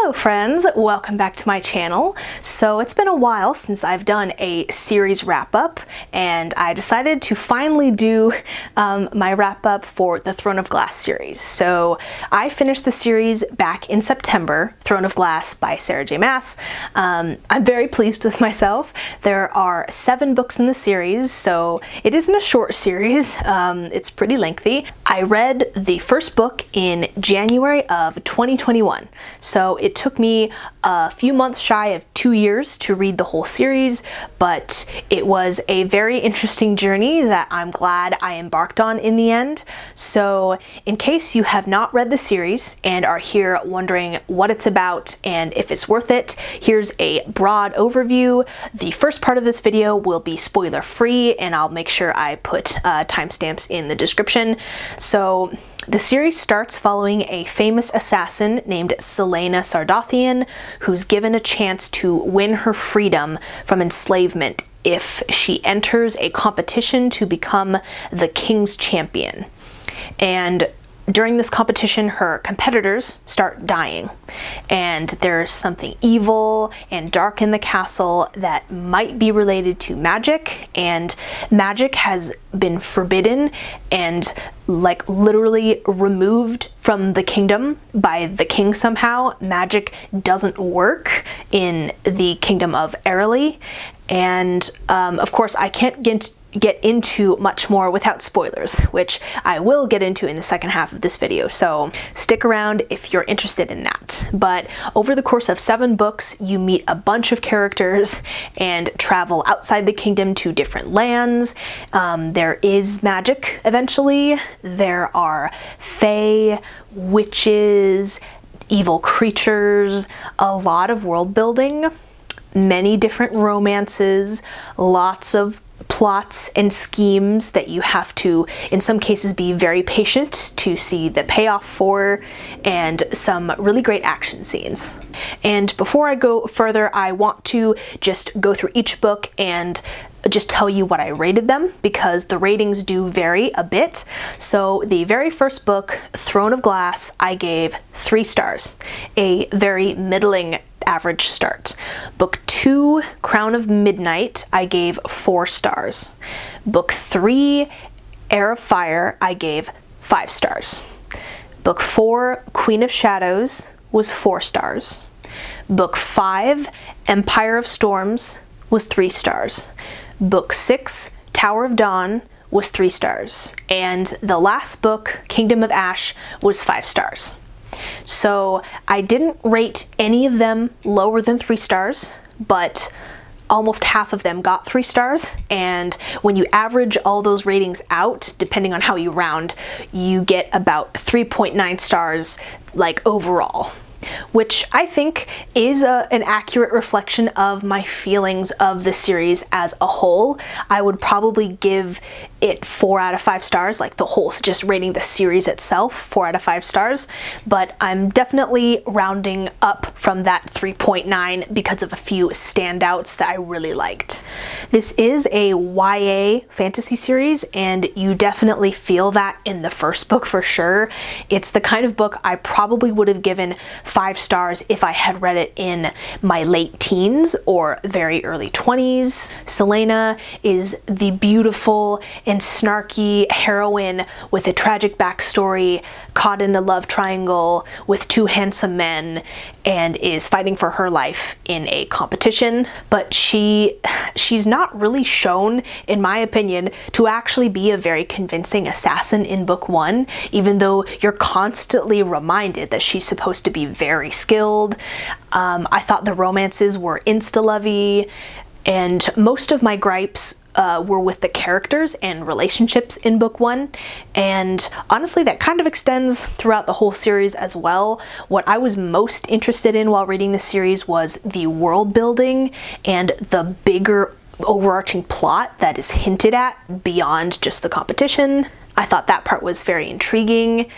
Hello friends, welcome back to my channel. So it's been a while since I've done a series wrap-up, and I decided to finally do my wrap-up for the Throne of Glass series. So I finished the series back in September, Throne of Glass by Sarah J. Maas. I'm very pleased with myself. There are 7 books in the series, so it isn't a short series. It's pretty lengthy. I read the first book in January of 2021. So it took me a few months shy of 2 years to read the whole series, but it was a very interesting journey that I'm glad I embarked on in the end. So in case you have not read the series and are here wondering what it's about and if it's worth it, here's a broad overview. The first part of this video will be spoiler free, and I'll make sure I put timestamps in the description. So the series starts following a famous assassin named Selena Sardothian, who's given a chance to win her freedom from enslavement if she enters a competition to become the king's champion. And during this competition, her competitors start dying, and there's something evil and dark in the castle that might be related to magic, and magic has been forbidden and like literally removed from the kingdom by the king somehow. Magic doesn't work in the kingdom of Erely, and of course I can't get into much more without spoilers, which I will get into in the second half of this video, so stick around if you're interested in that. But over the course of 7 books, you meet a bunch of characters and travel outside the kingdom to different lands. There is magic eventually. There are fae, witches, evil creatures, a lot of world building, many different romances, lots of plots and schemes that you have to, in some cases, be very patient to see the payoff for, and some really great action scenes. And before I go further, I want to just go through each book and just tell you what I rated them, because the ratings do vary a bit. So the very first book, Throne of Glass, I gave 3 stars, a very middling average start. Book 2, Crown of Midnight, I gave 4 stars. Book 3, Heir of Fire, I gave 5 stars. Book 4, Queen of Shadows, was 4 stars. Book 5, Empire of Storms, was 3 stars. Book 6, Tower of Dawn, was 3 stars. And the last book, Kingdom of Ash, was 5 stars. So I didn't rate any of them lower than 3 stars, but almost half of them got 3 stars. And when you average all those ratings out, depending on how you round, you get about 3.9 stars like overall, which I think is an accurate reflection of my feelings of the series as a whole. I would probably give it 4 out of 5 stars, like the whole, just rating the series itself 4 out of 5 stars, but I'm definitely rounding up from that 3.9 because of a few standouts that I really liked. This is a YA fantasy series, and you definitely feel that in the first book for sure. It's the kind of book I probably would have given 5 stars if I had read it in my late teens or very early 20s. Selena is the beautiful and snarky heroine with a tragic backstory, caught in a love triangle with 2 handsome men, and is fighting for her life in a competition. But she's not really shown, in my opinion, to actually be a very convincing assassin in book 1, even though you're constantly reminded that she's supposed to be very skilled. I thought the romances were insta-lovey, and most of my gripes were with the characters and relationships in book 1, and honestly that kind of extends throughout the whole series as well. What I was most interested in while reading the series was the world building and the bigger overarching plot that is hinted at beyond just the competition. I thought that part was very intriguing.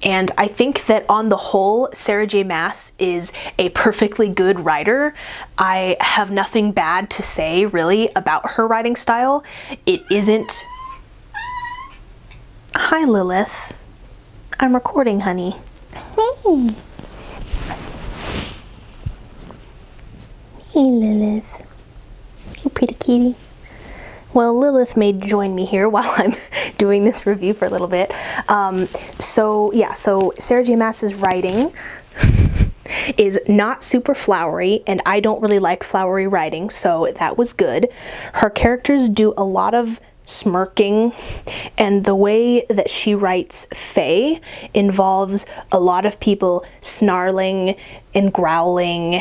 And I think that on the whole, Sarah J. Maas is a perfectly good writer. I have nothing bad to say really about her writing style. It isn't... Hi, Lilith. I'm recording, honey. Hey. Hey Lilith, you pretty kitty. Well, Lilith may join me here while I'm doing this review for a little bit. So Sarah J. Maas's writing is not super flowery, and I don't really like flowery writing, so that was good. Her characters do a lot of smirking, and the way that she writes Fae involves a lot of people snarling and growling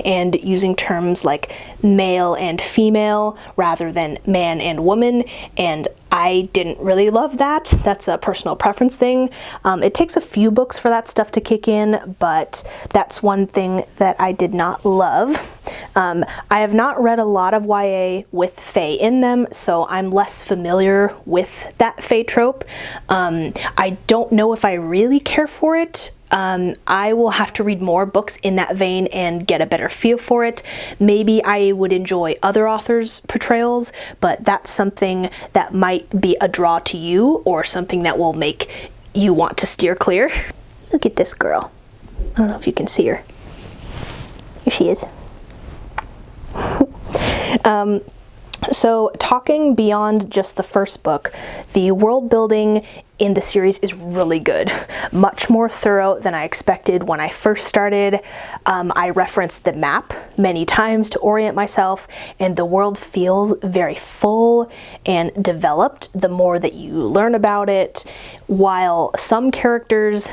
and using terms like male and female rather than man and woman, and I didn't really love that. That's a personal preference thing. It takes a few books for that stuff to kick in, but that's one thing that I did not love. I have not read a lot of YA with Fae in them, so I'm less familiar with that Fae trope. I don't know if I really care for it. I will have to read more books in that vein and get a better feel for it. Maybe I would enjoy other authors' portrayals, but that's something that might be a draw to you or something that will make you want to steer clear. Look at this girl. I don't know if you can see her. Here she is. So talking beyond just the first book, the world building in the series is really good. Much more thorough than I expected when I first started. I referenced the map many times to orient myself, and the world feels very full and developed the more that you learn about it. While some characters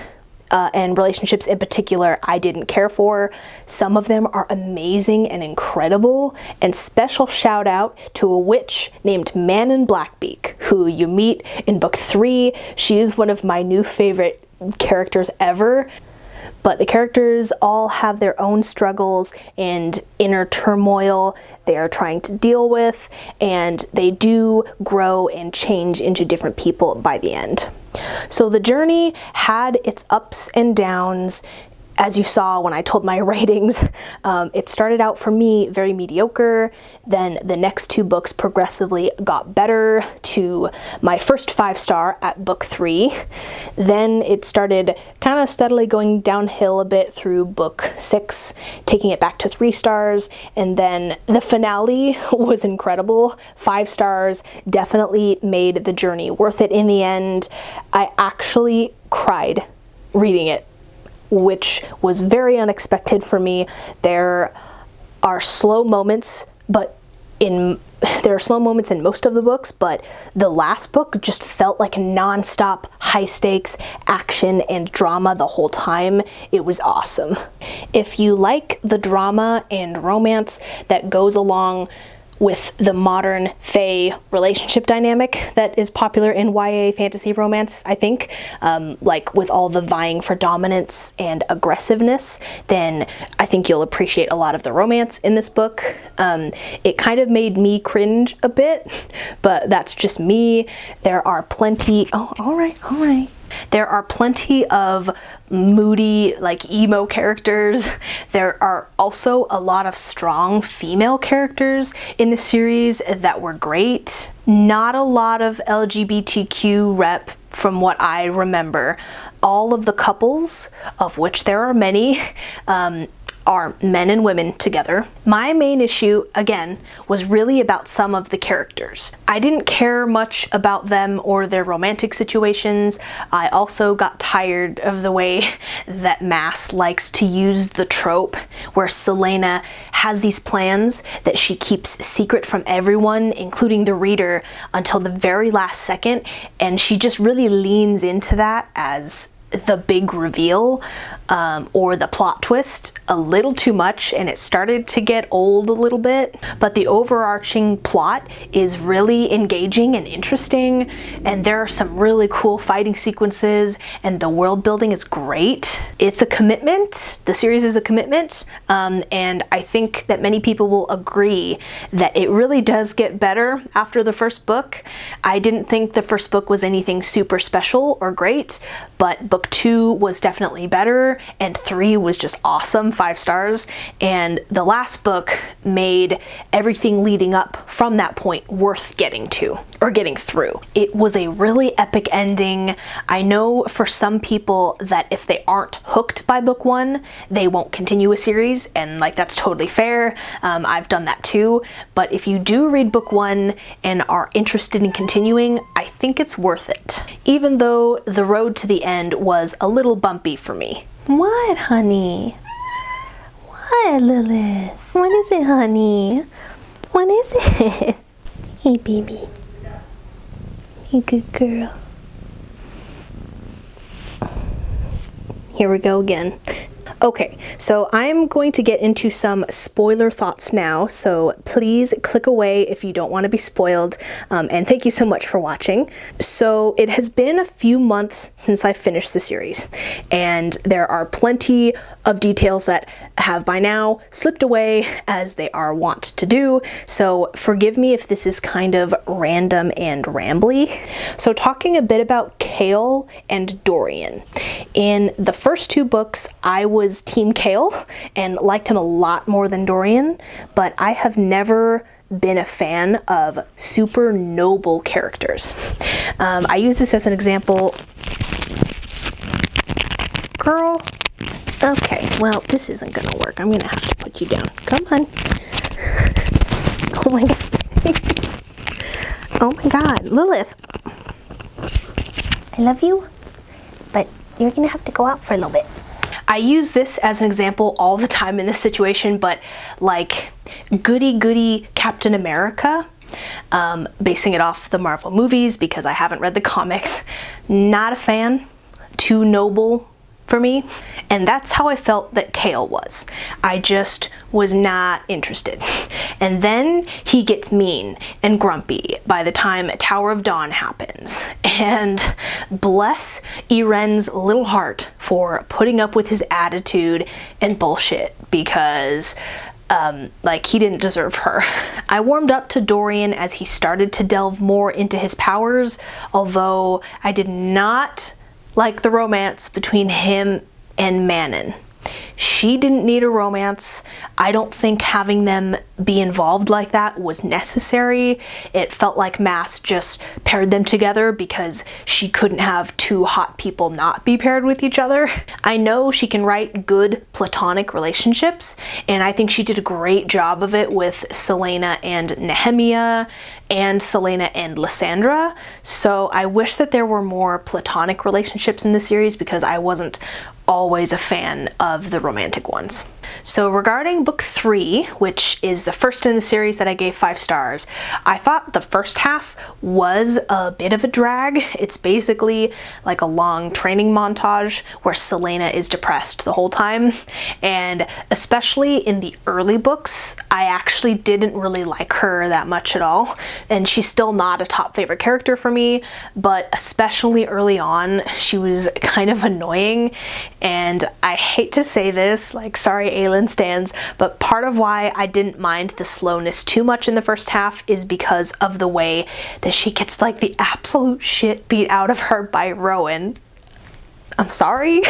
and relationships in particular I didn't care for, some of them are amazing and incredible, and special shout out to a witch named Manon Blackbeak, who you meet in book 3. She is one of my new favorite characters ever. But the characters all have their own struggles and inner turmoil they are trying to deal with, and they do grow and change into different people by the end. So the journey had its ups and downs. As you saw when I told my ratings, it started out for me very mediocre, then the next 2 books progressively got better to my first 5-star at book 3. Then it started kind of steadily going downhill a bit through book 6, taking it back to 3 stars, and then the finale was incredible. 5 stars, definitely made the journey worth it in the end. I actually cried reading it, which was very unexpected for me. There are slow moments, in most of the books, but the last book just felt like non-stop high stakes action and drama the whole time. It was awesome. If you like the drama and romance that goes along with the modern Fae relationship dynamic that is popular in YA fantasy romance, I think, like with all the vying for dominance and aggressiveness, then I think you'll appreciate a lot of the romance in this book. It kind of made me cringe a bit, but that's just me. There are plenty, all right. There are plenty of moody, like emo characters. There are also a lot of strong female characters in the series that were great. Not a lot of LGBTQ rep from what I remember. All of the couples, of which there are many, are men and women together. My main issue, again, was really about some of the characters. I didn't care much about them or their romantic situations. I also got tired of the way that Maas likes to use the trope where Selena has these plans that she keeps secret from everyone, including the reader, until the very last second, and she just really leans into that as the big reveal or the plot twist a little too much, and it started to get old a little bit. But the overarching plot is really engaging and interesting, and there are some really cool fighting sequences, and the world building is great. It's a commitment. The series is a commitment, and I think that many people will agree that it really does get better after the first book. I didn't think the first book was anything super special or great, but book 2 was definitely better. there, and 3 was just awesome, 5 stars, and the last book made everything leading up from that point worth getting to, or getting through. It was a really epic ending. I know for some people that if they aren't hooked by book 1, they won't continue a series, and like that's totally fair. I've done that too, but if you do read book 1 and are interested in continuing, I think it's worth it, even though the road to the end was a little bumpy for me. What, honey? What, Lilith? What is it, honey? What is it? Hey, baby. You good girl. Here we go again. Okay, so I'm going to get into some spoiler thoughts now, so please click away if you don't want to be spoiled, and thank you so much for watching. So it has been a few months since I finished the series, and there are plenty of details that have by now slipped away, as they are wont to do, so forgive me if this is kind of random and rambly. So talking a bit about Kale and Dorian. In the first 2 books, I was Team Kale and liked him a lot more than Dorian, but I have never been a fan of super noble characters. I use this as an example. Girl. Okay, well, this isn't gonna work. I'm gonna have to put you down. Come on. Oh my god. Oh my god, Lilith. I love you, but you're gonna have to go out for a little bit. I use this as an example all the time in this situation, but like goody Captain America, basing it off the Marvel movies because I haven't read the comics. Not a fan. Too noble for me, and that's how I felt that Kale was. I just was not interested. And then he gets mean and grumpy by the time Tower of Dawn happens, and bless Iren's little heart for putting up with his attitude and bullshit, because like he didn't deserve her. I warmed up to Dorian as he started to delve more into his powers, although I did not like the romance between him and Manon. She didn't need a romance. I don't think having them be involved like that was necessary. It felt like Maas just paired them together because she couldn't have 2 hot people not be paired with each other. I know she can write good platonic relationships, and I think she did a great job of it with Selena and Nehemia, and Selena and Lysandra. So I wish that there were more platonic relationships in the series because I wasn't always a fan of the romantic ones. So regarding book 3, which is the first in the series that I gave 5 stars, I thought the first half was a bit of a drag. It's basically like a long training montage where Selena is depressed the whole time, and especially in the early books, I actually didn't really like her that much at all, and she's still not a top favorite character for me, but especially early on, she was kind of annoying, and I hate to say this, like, sorry Aelin stans, but part of why I didn't mind the slowness too much in the first half is because of the way that she gets like the absolute shit beat out of her by Rowan. I'm sorry.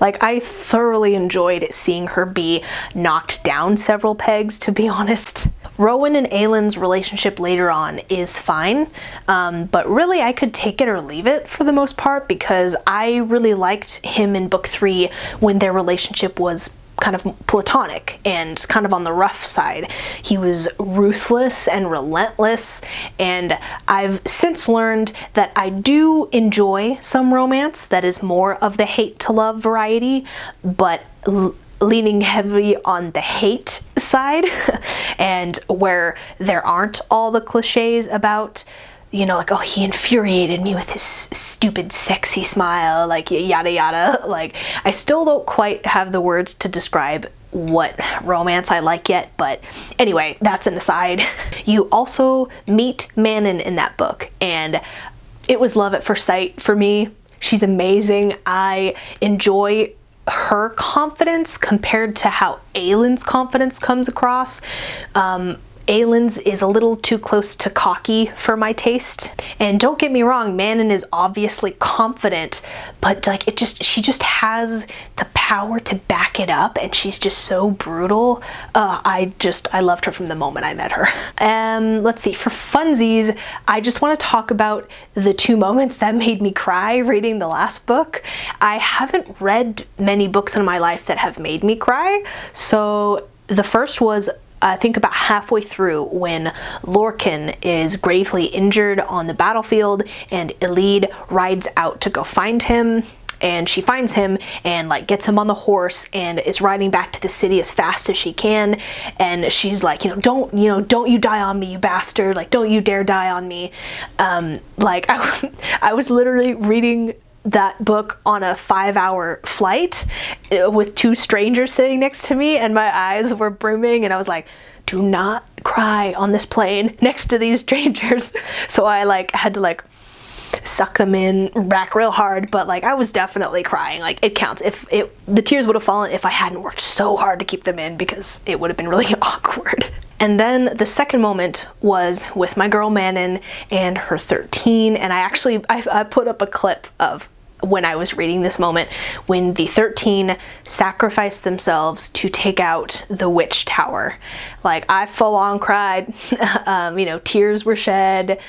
Like, I thoroughly enjoyed seeing her be knocked down several pegs, to be honest. Rowan and Aelin's relationship later on is fine, but really I could take it or leave it for the most part, because I really liked him in book 3 when their relationship was kind of platonic and kind of on the rough side. He was ruthless and relentless, and I've since learned that I do enjoy some romance that is more of the hate to love variety, but leaning heavy on the hate side and where there aren't all the cliches about, you know, like, oh, he infuriated me with his stupid sexy smile, like yada yada. Like, I still don't quite have the words to describe what romance I like yet, but anyway, that's an aside. You also meet Manon in that book, and it was love at first sight for me. She's amazing. I enjoy her confidence compared to how Aelin's confidence comes across. Aylin's is a little too close to cocky for my taste. And don't get me wrong, Manon is obviously confident, but like she just has the power to back it up, and she's just so brutal. I loved her from the moment I met her. Let's see, for funsies, I just want to talk about the 2 moments that made me cry reading the last book. I haven't read many books in my life that have made me cry, so the first was I think about halfway through when Lorcan is gravely injured on the battlefield and Elide rides out to go find him, and she finds him and like gets him on the horse and is riding back to the city as fast as she can, and she's like, don't you die on me, you bastard, like don't you dare die on me. Like I was literally reading that book on a 5-hour flight with 2 strangers sitting next to me, and my eyes were brimming, and I was like, do not cry on this plane next to these strangers. So I like had to like suck them in back real hard, but like I was definitely crying. Like it counts. The tears would have fallen if I hadn't worked so hard to keep them in, because it would have been really awkward. And then the second moment was with my girl Manon and her 13, and I put up a clip of when I was reading this moment when the 13 sacrificed themselves to take out the witch tower. Like I full on cried. Tears were shed.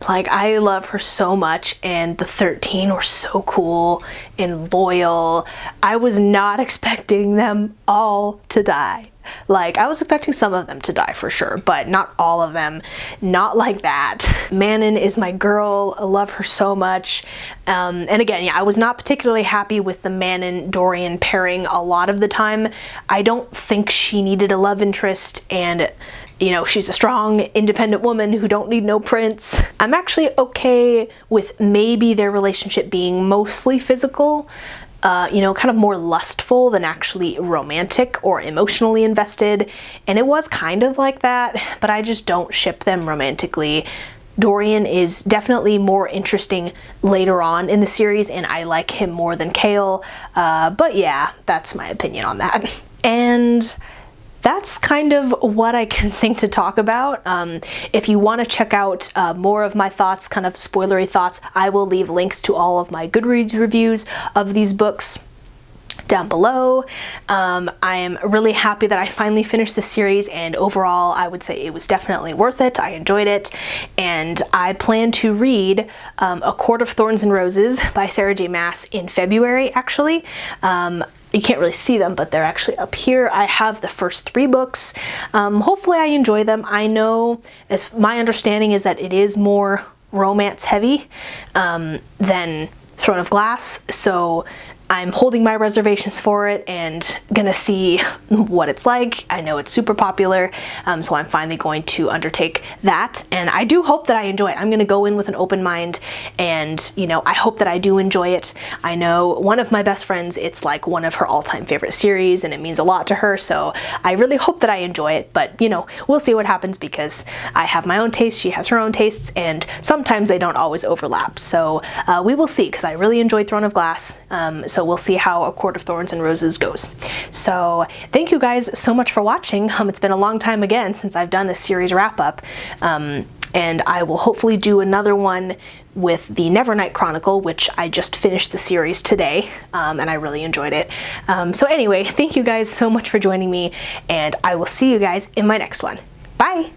Like I love her so much, and the 13 were so cool and loyal. I was not expecting them all to die. Like I was expecting some of them to die for sure, but not all of them, not like that. Manon is my girl. I love her so much. And again, yeah, I was not particularly happy with the Manon-Dorian pairing a lot of the time. I don't think she needed a love interest, and she's a strong, independent woman who don't need no prince. I'm actually okay with maybe their relationship being mostly physical, kind of more lustful than actually romantic or emotionally invested. And it was kind of like that, but I just don't ship them romantically. Dorian is definitely more interesting later on in the series, and I like him more than Kale. But yeah, that's my opinion on that. And that's kind of what I can think to talk about. If you want to check out more of my thoughts, kind of spoilery thoughts, I will leave links to all of my Goodreads reviews of these books down below. I am really happy that I finally finished the series, and overall I would say it was definitely worth it. I enjoyed it, and I plan to read A Court of Thorns and Roses by Sarah J. Maas in February, actually. You can't really see them, but they're actually up here. I have the first 3 books. Hopefully I enjoy them. I know, as my understanding is that it is more romance heavy than Throne of Glass, so I'm holding my reservations for it and gonna see what it's like. I know it's super popular, so I'm finally going to undertake that, and I do hope that I enjoy it. I'm gonna go in with an open mind, and I hope that I do enjoy it. I know one of my best friends, it's like one of her all-time favorite series, and it means a lot to her, so I really hope that I enjoy it, but we'll see what happens, because I have my own tastes, she has her own tastes, and sometimes they don't always overlap, so we will see, because I really enjoyed Throne of Glass, so we'll see how A Court of Thorns and Roses goes. So thank you guys so much for watching. It's been a long time again since I've done a series wrap-up, and I will hopefully do another one with the Nevernight Chronicle, which I just finished the series today, and I really enjoyed it. So anyway, thank you guys so much for joining me, and I will see you guys in my next one. Bye!